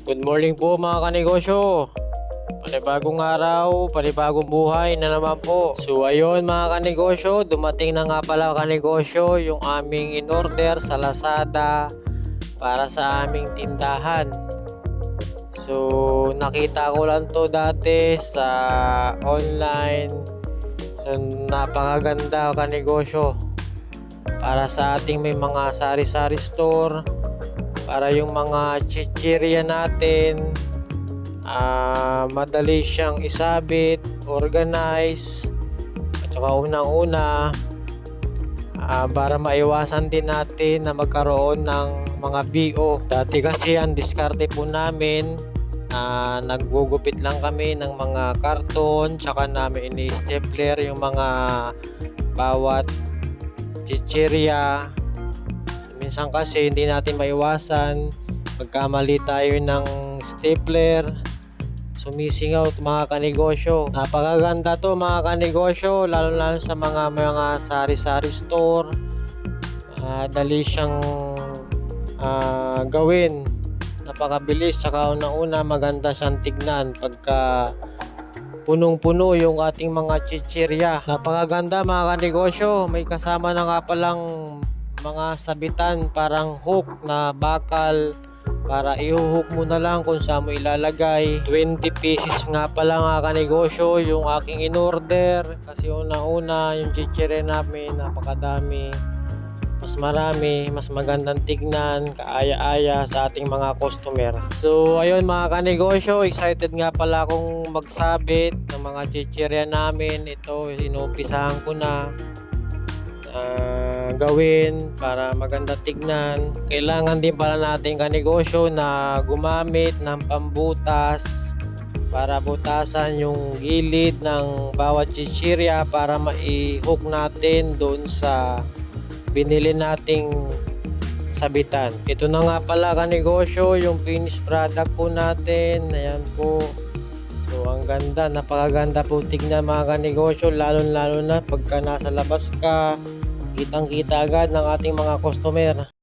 Good morning po mga kanegosyo. Panibagong araw, panibagong buhay na naman po. So ayun mga kanegosyo, dumating na nga pala kanegosyo yung aming in-order sa Lazada para sa aming tindahan. So nakita ko lang to dati sa online. So napakaganda kanegosyo para sa ating may mga sari-sari store, para yung mga chichirya natin madali siyang isabit, organize, at saka unang-una para maiwasan din natin na magkaroon ng mga BO. Dati kasi ang diskarte po namin, naggugupit lang kami ng mga karton, tsaka namin ini-stapler yung mga bawat chichirya. Minsan kasi hindi natin maiwasan, magkamali tayo ng stapler, sumisingaw mga kanegosyo. Napakaganda to mga kanegosyo, lalo sa mga sari-sari store. Dali siyang gawin, napakabilis, tsaka unang-una maganda siyang tignan pagka punong-puno yung ating mga chichirya. Napakaganda mga kanegosyo, may kasama na nga palang mga sabitan, parang hook na bakal para i-hook mo na lang kung saan mo ilalagay. 20 pieces nga pala mga kanegosyo yung aking in-order, kasi una-una yung chichirya namin napakadami, mas marami, mas magandang tignan, kaaya-aya sa ating mga customer. So ayun mga kanegosyo, excited nga pala akong magsabit ng mga chichirya namin. Ito inumpisahan ko na gawin para maganda tignan. Kailangan din pala natin kanegosyo na gumamit ng pambutas para butasan yung gilid ng bawat chichirya para mai-hook natin doon sa binili nating sabitan. Ito na nga pala kanegosyo yung finished product po natin. Ayan po. So ang ganda, napakaganda po tignan mga kanegosyo, lalo na pagka nasa labas ka, kitang kita agad ng ating mga customer.